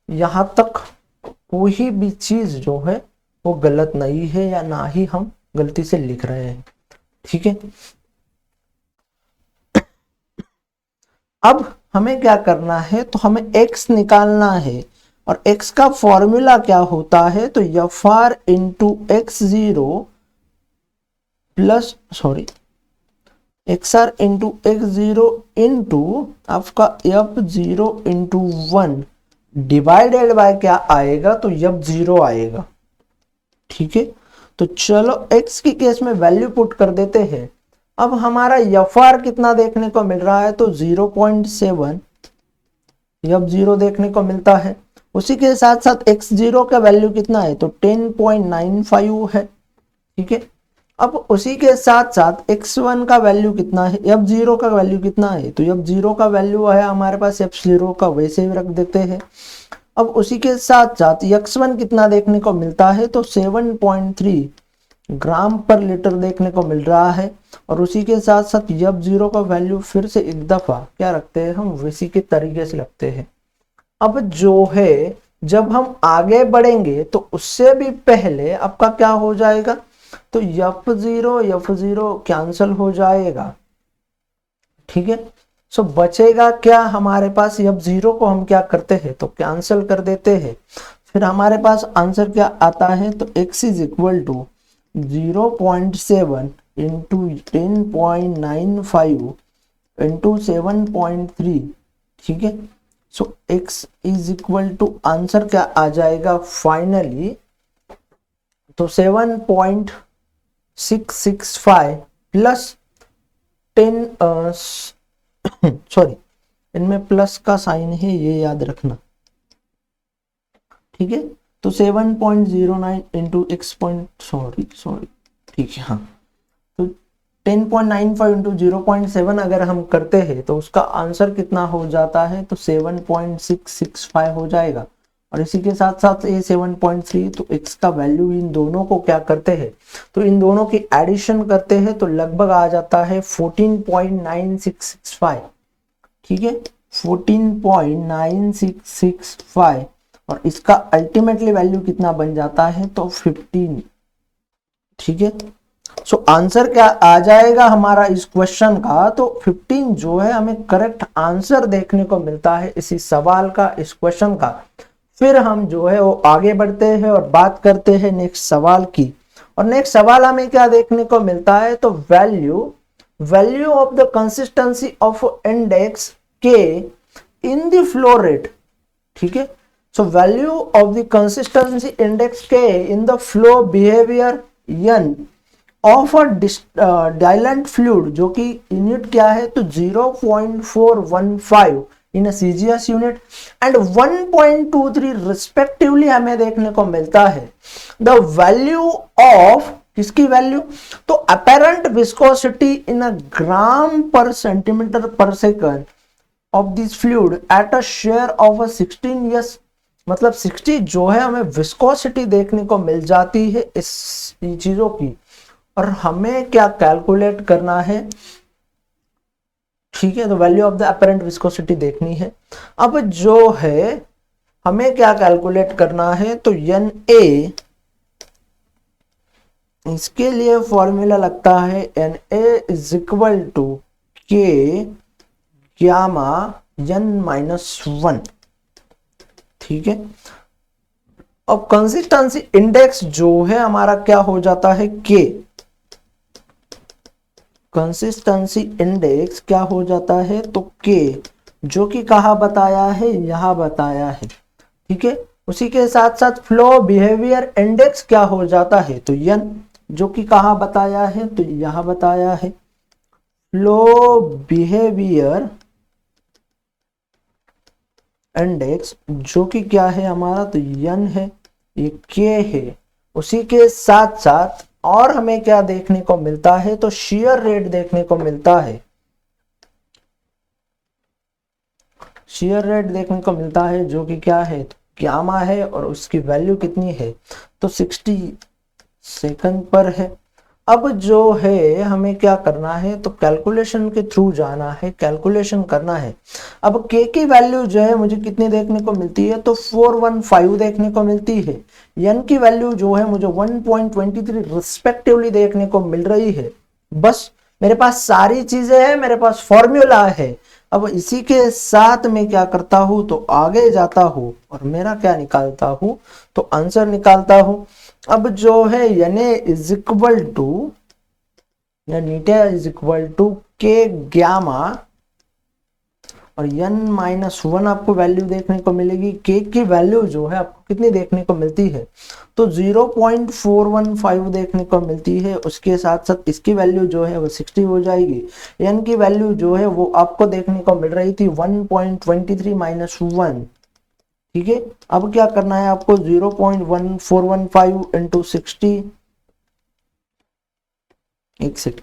यहां तक कोई भी चीज जो है वो गलत नहीं है, या ना ही हम गलती से लिख रहे हैं। ठीक है, अब हमें क्या करना है, तो हमें x निकालना है। और x का फॉर्मूला क्या होता है, तो Fr into x0 plus XR into x0 into आपका F0 इंटू 1 डिवाइडेड बाय क्या आएगा, तो F0 आएगा। ठीक है, तो चलो x की केस में वैल्यू पुट कर देते हैं। अब हमारा Fr कितना देखने को मिल रहा है, तो 0.7 F0 देखने को मिलता है। उसी के साथ साथ x0 का वैल्यू कितना है, तो 10.95 है। ठीक है, अब उसी के साथ साथ x1 का वैल्यू कितना है, F0 का वैल्यू कितना है, तो F0 का वैल्यू है हमारे पास F0 का, वैसे ही रख देते हैं। अब उसी के साथ साथ x1 कितना देखने को मिलता है, तो 7.3 ग्राम पर लीटर देखने को मिल रहा है। और उसी के साथ साथ f0 का वैल्यू फिर से एक दफा क्या रखते हैं हम, वैसी के तरीके से रखते हैं। अब जो है जब हम आगे बढ़ेंगे तो उससे भी पहले आपका क्या हो जाएगा, तो f0 कैंसिल हो जाएगा, ठीक है। सो बचेगा क्या हमारे पास, f0 को हम क्या करते हैं तो कैंसिल कर देते हैं। फिर हमारे पास आंसर क्या आता है, तो x is equal to 0.7 into 10.95 into 7.3, ठीक है। So x is equal to answer क्या आ जाएगा फाइनली, तो 7.665 प्लस 10 सॉरी इनमें प्लस का साइन है, ये याद रखना, ठीक है। तो 7.09 इंटू एक्स पॉइंट सॉरी ठीक है, हाँ। तो 10.95 इंटू 0.7 अगर हम करते हैं तो उसका आंसर कितना हो जाता है, तो 7.665 हो जाएगा। और इसी के साथ साथ ये 7.3, तो x का वैल्यू इन दोनों को क्या करते हैं, तो इन दोनों की एडिशन करते हैं तो लगभग आ जाता है 14.9665, ठीक है, 14.9665। और इसका अल्टीमेटली वैल्यू कितना बन जाता है, तो 15, ठीक है। सो आंसर क्या आ जाएगा हमारा इस क्वेश्चन का, तो 15 जो है हमें करेक्ट आंसर देखने को मिलता है इसी सवाल का, इस क्वेश्चन का। फिर हम जो है वो आगे बढ़ते हैं और बात करते हैं नेक्स्ट सवाल की। और नेक्स्ट सवाल हमें क्या देखने को मिलता है, तो value of the consistency of index K in the flow rate, ठीक है। So value of the consistency index K in the flow behaviour n of a dilatant fluid, जो कि यूनिट क्या है, तो 0.415 in a CGS unit and 1.23 respectively हमें देखने को मिलता है। द वैल्यू ऑफ किसकी वैल्यू, तो apparent viscosity in a gram per centimetre per second of this fluid at a share of 16 years, मतलब 60 जो है हमें विस्कोसिटी देखने को मिल जाती है इस चीजों की। और हमें क्या कैलकुलेट करना है, ठीक है, तो value of the apparent viscosity देखनी है। अब जो है हमें क्या कैलकुलेट करना है, तो एन ए, इसके लिए फॉर्मूला लगता है N A is equal to K gamma n-1, ठीक है। अब कंसिस्टेंसी इंडेक्स जो है हमारा क्या हो जाता है, के कंसिस्टेंसी इंडेक्स क्या हो जाता है, तो के, जो कि कहा बताया है, यहां बताया है, ठीक है। उसी के साथ साथ फ्लो बिहेवियर इंडेक्स क्या हो जाता है, तो n, जो कि कहा बताया है, तो यहां बताया है। फ्लो बिहेवियर इंडेक्स जो कि क्या है हमारा, तो n है, ये k है। उसी के साथ साथ और हमें क्या देखने को मिलता है, तो शेयर रेट देखने को मिलता है, शेयर रेट देखने को मिलता है, जो कि क्या है, तो गामा है। और उसकी वैल्यू कितनी है, तो 60 सेकंड पर है। अब जो है हमें क्या करना है, तो कैलकुलेशन के थ्रू जाना है, कैलकुलेशन करना है। अब k की वैल्यू जो है मुझे कितनी देखने को मिलती है, तो 415 देखने को मिलती है। n की वैल्यू जो है मुझे 1.23 रिस्पेक्टिवली देखने को मिल रही है। बस मेरे पास सारी चीजें हैं, मेरे पास फॉर्मूला है। अब इसी के साथ मैं क्या करता हूं, तो आगे जाता हूं और मेरा क्या निकालता हूं, तो आंसर निकालता हूं। अब जो है यानी is equal to eta is equal to K gamma और n-1 आपको वैल्यू देखने को मिलेगी। के की वैल्यू जो है आपको कितनी देखने को मिलती है, तो 0.415 देखने को मिलती है। उसके साथ साथ इसकी वैल्यू जो है वो 60 हो जाएगी। n की वैल्यू जो है वो आपको देखने को मिल रही थी 1.23 - 1, ठीक है। अब क्या करना है आपको, 0.1415 इंटू 60, एक सेकेंड,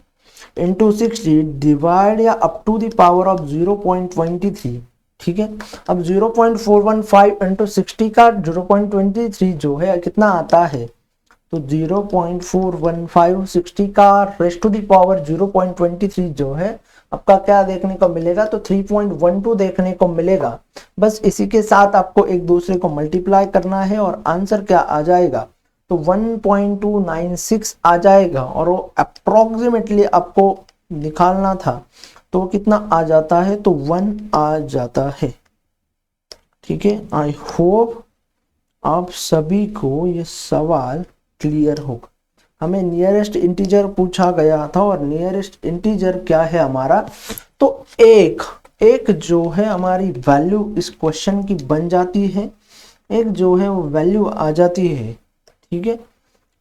इंटू 60 डिवाइड या up to the power of 0.23, ठीक है। अब 0.415 इंटू 60 का 0.23 जो है कितना आता है, तो 0.415 60 का रेस्ट टू दी पावर 0.23 जो है आपका क्या देखने को मिलेगा, तो 3.12 देखने को मिलेगा। बस इसी के साथ आपको एक दूसरे को मल्टीप्लाई करना है और आंसर क्या आ जाएगा, तो 1.296 आ जाएगा। और वो अप्रोक्सीमेटली आपको निकालना था, तो कितना आ जाता है, तो 1 आ जाता है। ठीक है, आई होप आप सभी को ये सवाल क्लियर होगा। हमें नियरेस्ट इंटीजर पूछा गया था और नियरेस्ट इंटीजर क्या है हमारा, तो एक जो है हमारी वैल्यू इस क्वेश्चन की बन जाती है, एक जो है वो वैल्यू आ जाती है। ठीक है,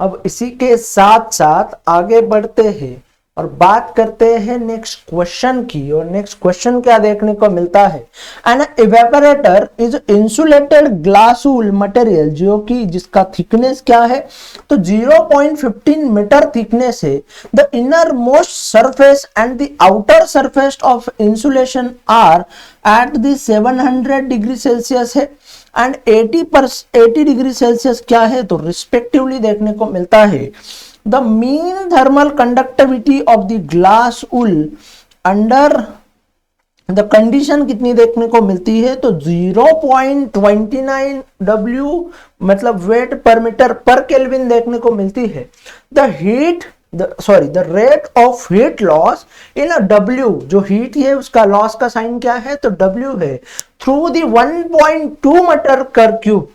अब इसी के साथ साथ आगे बढ़ते हैं और बात करते हैं नेक्स्ट क्वेश्चन की। और नेक्स्ट क्वेश्चन क्या देखने को मिलता है, an evaporator is insulated glass wool material, जो कि जिसका थिकनेस क्या है, तो 0.15 मीटर थिकनेस है। The inner most surface and the outer surface of insulation are at the 700 degree Celsius है एंड 80 डिग्री सेल्सियस क्या है, तो रिस्पेक्टिवली देखने को मिलता है। The mean thermal conductivity of the glass wool under the condition कितनी देखने को मिलती है, तो 0.29 W मतलब वेट पर मीटर पर केल्विन देखने को मिलती है। The rate of heat loss in a W, जो हीट है उसका लॉस का साइन क्या है, तो W है, through the 1.2 metre per cube.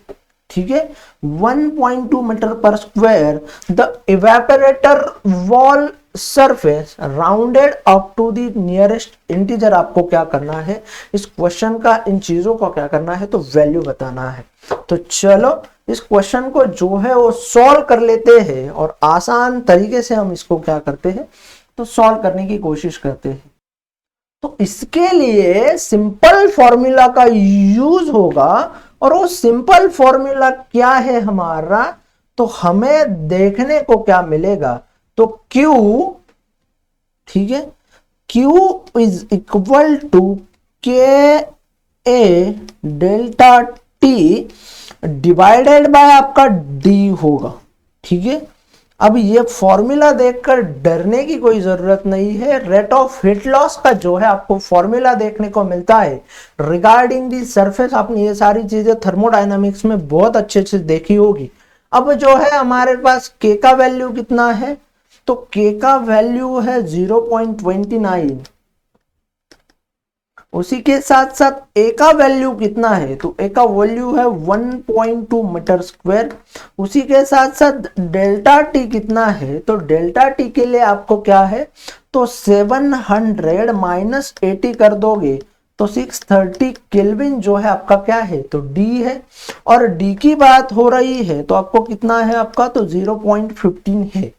ठीक है, 1.2 metre per square the evaporator wall surface rounded up to the nearest integer. आपको क्या करना है, इस क्वेश्चन का इन चीजों को क्या करना है, तो वैल्यू बताना है। तो चलो इस क्वेश्चन को जो है वो सॉल्व कर लेते हैं और आसान तरीके से हम इसको क्या करते हैं, तो सॉल्व करने की कोशिश करते हैं। तो इसके लिए सिंपल फॉर्मूला का यूज होगा और वो सिंपल फॉर्मूला क्या है हमारा, तो हमें देखने को क्या मिलेगा, तो Q, ठीक है, Q is equal to KA delta T divided by आपका D होगा। ठीक है, अब ये फॉर्मूला देखकर डरने की कोई जरूरत नहीं है। रेट ऑफ हीट लॉस का जो है आपको फॉर्मूला देखने को मिलता है रिगार्डिंग दी सरफेस। आपने ये सारी चीजें थर्मोडायनामिक्स में बहुत अच्छे से देखी होगी। अब जो है हमारे पास K का वैल्यू कितना है, तो K का वैल्यू है 0.29। उसी के साथ साथ A का वैल्यू कितना है, तो A का वैल्यू है 1.2 मीटर स्क्वायर। उसी के साथ साथ डेल्टा T कितना है, तो डेल्टा T के लिए आपको क्या है, तो 700 माइनस 80 कर दोगे तो 630 केल्विन जो है आपका क्या है, तो D है। और D की बात हो रही है तो आपको कितना है आपका, तो 0.15 है।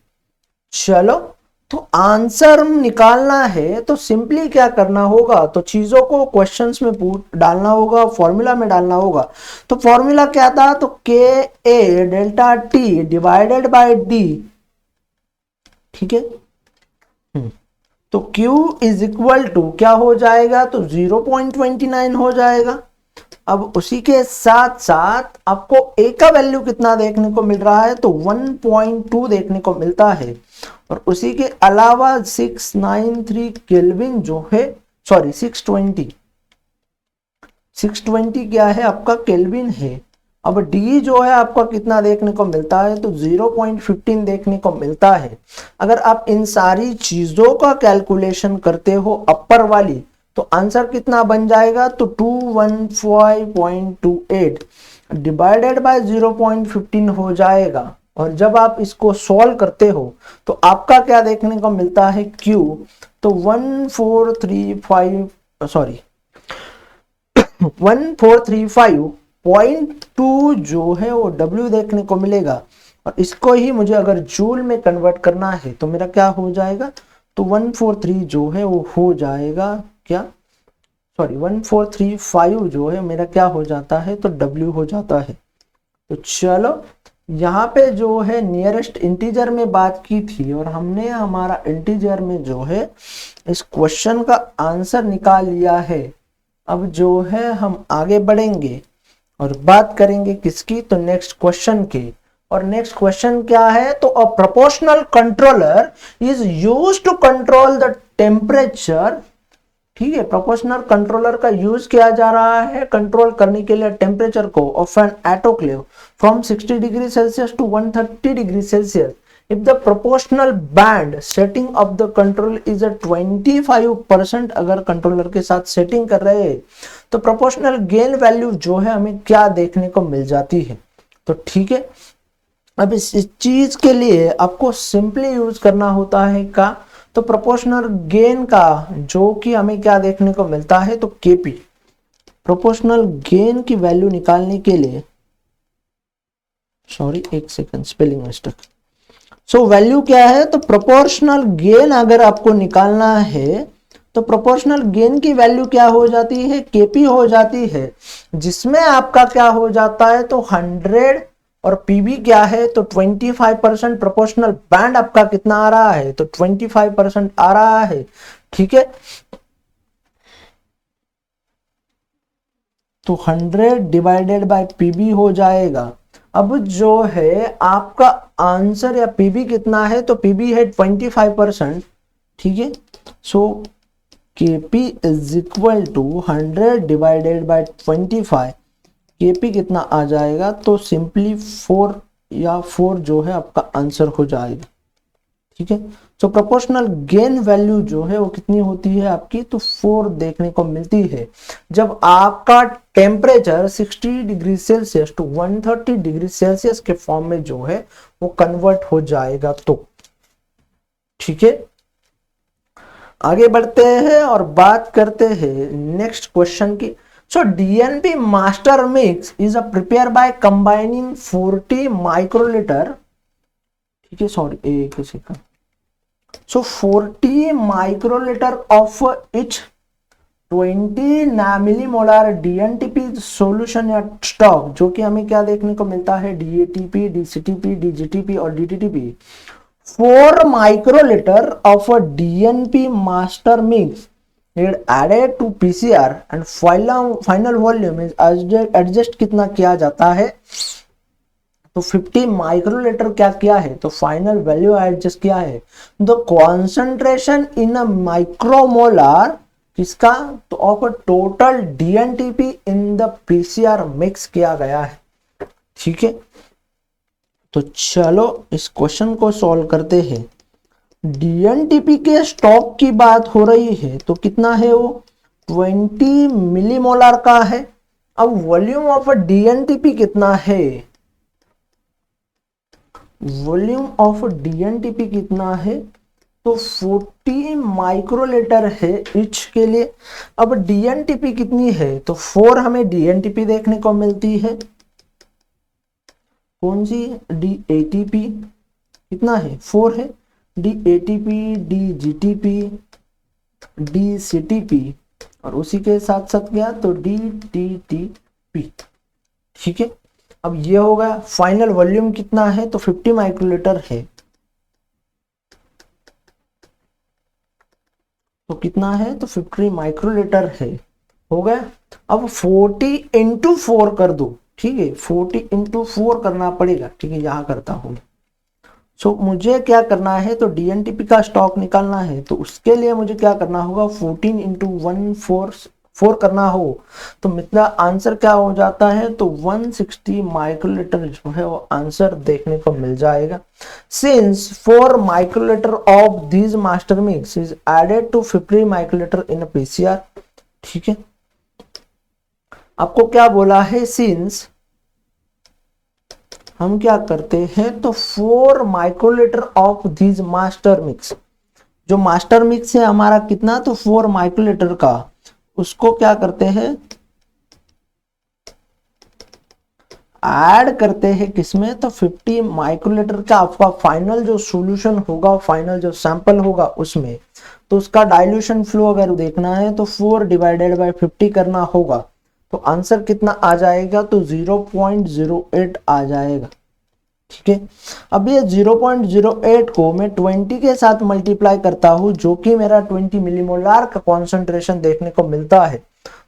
चलो, तो आंसर निकालना है तो सिंपली क्या करना होगा, तो चीजों को क्वेश्चंस में डालना होगा, फॉर्मूला में डालना होगा। तो फॉर्मूला क्या था, तो KA delta T divided bye D। ठीक है, तो Q इज इक्वल टू क्या हो जाएगा, तो 0.29 हो जाएगा। अब उसी के साथ साथ आपको A का वैल्यू कितना देखने को मिल रहा है, तो 1.2 देखने को मिलता है। और उसी के अलावा 693 केल्विन जो है, सॉरी 620 क्या है आपका, केल्विन है। अब D जो है आपका कितना देखने को मिलता है, तो 0.15 देखने को मिलता है। अगर आप इन सारी चीजों का कैलकुलेशन करते हो अपर वाली, तो आंसर कितना बन जाएगा, तो 215.28 डिवाइडेड बाय 0.15 हो जाएगा। और जब आप इसको सॉल्व करते हो तो आपका क्या देखने को मिलता है, Q, तो 1435.2 जो है वो W देखने को मिलेगा। और इसको ही मुझे अगर जूल में कन्वर्ट करना है तो मेरा क्या हो जाएगा, तो 143 जो है वो हो जाएगा क्या, 1435 जो है मेरा क्या हो जाता है, तो W हो जाता है। तो चलो, यहाँ पे जो है नियरेस्ट इंटीजर में बात की थी और हमने हमारा इंटीजर में जो है इस क्वेश्चन का आंसर निकाल लिया है। अब जो है हम आगे बढ़ेंगे और बात करेंगे किसकी, तो नेक्स्ट क्वेश्चन की। और नेक्स्ट क्वेश्चन क्या है, तो a proportional controller is used to control the temperature. ठीक है, प्रोपोर्शनल कंट्रोलर का यूज किया जा रहा है कंट्रोल करने के लिए टेम्परेचर को of an autoclave from 60 degree Celsius to 130 degree Celsius if the proportional band setting of the control is a 25%। अगर कंट्रोलर के साथ सेटिंग कर रहे हैं तो प्रोपोर्शनल गेन वैल्यू जो है हमें क्या देखने को मिल जाती है। तो ठीक है, अब इस चीज के लिए आपको सिंपली यूज करना होता है का, तो प्रोपोर्शनल गेन का जो कि हमें क्या देखने को मिलता है, तो केपी। प्रोपोर्शनल गेन की वैल्यू निकालने के लिए, सॉरी एक second spelling mistake. So value क्या है, तो प्रोपोर्शनल गेन अगर आपको निकालना है तो प्रोपोर्शनल गेन की वैल्यू क्या हो जाती है, केपी हो जाती है, जिसमें आपका क्या हो जाता है, तो 100 और पीबी क्या है, तो 25%। प्रोपोर्शनल बैंड आपका कितना आ रहा है, तो 25% आ रहा है। ठीक है, तो 100 डिवाइडेड बाय पीबी हो जाएगा। अब जो है आपका आंसर या पीबी कितना है, तो पीबी है 25%। ठीक है, so KP is equal to 100 divided by 25। KP कितना आ जाएगा, तो सिंपली 4 या 4 जो है आपका आंसर हो जाएगा। ठीक है, तो प्रोपोर्शनल गेन वैल्यू जो है वो कितनी होती है आपकी, तो 4 देखने को मिलती है जब आपका temperature 60 degree Celsius to 130 degree Celsius के फॉर्म में जो है वो कन्वर्ट हो जाएगा। तो ठीक है, आगे बढ़ते हैं और बात करते हैं नेक्स्ट क्वेश्चन की। So DNP master mix is a prepare by combining 40 microliter, ठीक है, सॉरी एक second. So 40 microliter of each 20 millimolar DNTP solution या स्टॉक, जो कि हमें क्या देखने को मिलता है, DATP, DCTP, DGTP और DTTP। 4 microliter of a DNP master mix added to PCR and final volume is adjust कितना किया जाता है, तो 50 माइक्रोलीटर क्या किया है, तो फाइनल वैल्यू एडजस्ट किया है। The concentration in a micromolar किसका, तो of total dNTP in the PCR mix किया गया है। ठीक है, तो चलो इस क्वेश्चन को सॉल्व करते हैं। डीएनटीपी के स्टॉक की बात हो रही है, तो कितना है वो, 20 मिलीमोलार का है। अब वॉल्यूम ऑफ डीएनटीपी कितना है, वॉल्यूम ऑफ डीएनटीपी कितना है, तो 40 माइक्रोलीटर है ईच के लिए। अब डीएनटीपी कितनी है, तो 4 हमें डीएनटीपी देखने को मिलती है। कौन सी, डीएटीपी कितना है, 4 है। डीएटीपी, डीजीटीपी, डीसीटीपी और उसी के साथ साथ गया तो डीटीटीपी। ठीक है, अब ये होगा फाइनल वॉल्यूम कितना है, तो 50 माइक्रोलीटर है। तो कितना है, तो 50 माइक्रोलीटर है, हो गया। अब 40 इंटू 4 कर दो। ठीक है, 40 इंटू 4 करना पड़ेगा। ठीक है, यहां करता हूं। सो मुझे क्या करना है, तो डीएनटीपी का स्टॉक निकालना है, तो उसके लिए मुझे क्या करना होगा, 14 इंटू 144 करना हो, तो मेरा आंसर क्या हो जाता है, तो 160 माइक्रोलीटर जो है वो आंसर देखने को मिल जाएगा। Since 4 microlitre of this master mix is added to 50 microlitre in PCR. ठीक है, आपको क्या बोला है, सिंस हम क्या करते हैं, तो 4 microlitre of this master mix, जो मास्टर मिक्स है हमारा कितना, तो 4 माइक्रोलीटर का, उसको क्या करते हैं, ऐड करते हैं किसमें, तो 50 माइक्रोलीटर का आपका फाइनल जो सॉल्यूशन होगा, फाइनल जो सैंपल होगा उसमें, तो उसका डाइल्यूशन फ्लो अगर देखना है तो 4 डिवाइडेड बाय 50 करना होगा। तो आंसर कितना आ जाएगा, तो 0.08 आ जाएगा। ठीक है, अब ये 0.08 को मैं 20 के साथ मल्टीप्लाई करता हूं, जो कि मेरा 20 मिलीमोलार का कॉन्सेंट्रेशन देखने को मिलता है।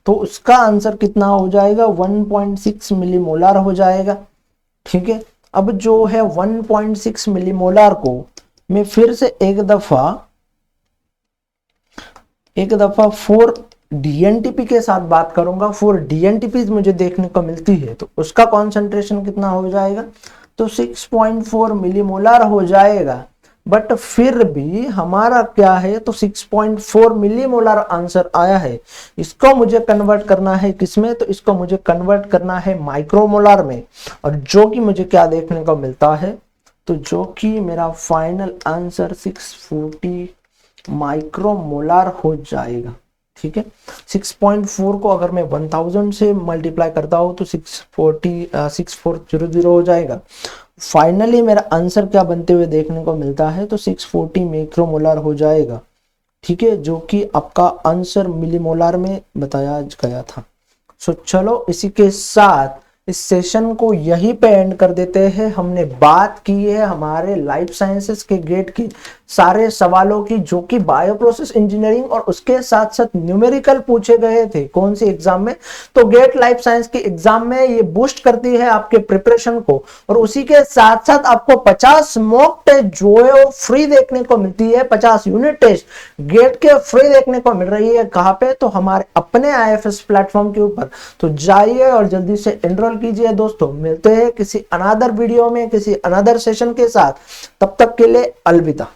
तो उसका आंसर कितना हो जाएगा, 1.6 मिलीमोलार हो जाएगा। ठीक है, अब जो है 1.6 मिलीमोलार को मैं फिर से एक दफा 4 डीएनटीपी के साथ बात करूंगा। 4 डीएनटीपी मुझे देखने को मिलती है, तो उसका कॉन्सेंट्रेशन कितना हो जाएगा, तो 6.4 मिलीमोलार हो जाएगा। बट फिर भी हमारा क्या है, तो 6.4 मिलीमोलार आंसर आया है। इसको मुझे कन्वर्ट करना है किसमें, तो इसको मुझे कन्वर्ट करना है माइक्रोमोलार में, और जो कि मुझे क्या देखने को मिलता है, तो जो कि मेरा फाइनल आंसर 640 माइक्रोमोलार हो जाएगा। ठीक है, 6.4 को अगर मैं 1000 से मल्टीप्लाई करता हूं तो 6400 हो जाएगा। फाइनली मेरा आंसर क्या बनते हुए देखने को मिलता है, तो 640 माइक्रोमोलार हो जाएगा। ठीक है, जो कि आपका आंसर मिलीमोलार में बताया गया था। सो चलो इसी के साथ इस सेशन को यहीं पे एंड कर देते हैं। हमने बात की है हमारे लाइफ साइंसेस के गेट की सारे सवालों की, जो कि बायोप्रोसेस इंजीनियरिंग और उसके साथ साथ न्यूमेरिकल पूछे गए थे कौन सी एग्जाम में, तो गेट लाइफ साइंस के एग्जाम में ये बूस्ट करती है आपके प्रिपरेशन को। और उसी के साथ साथ आपको 50 मॉक टेस्ट जो है वो फ्री देखने को मिलती है, 50 यूनिट टेस्ट गेट के फ्री देखने को मिल रही है। कहां पे, तो हमारे अपने आईएफएस प्लेटफॉर्म के ऊपर। तो जाइए और जल्दी से एनरोल कीजिए दोस्तों। मिलते हैं किसी अनदर वीडियो में, किसी अनदर सेशन के साथ। तब तक के लिए अलविदा।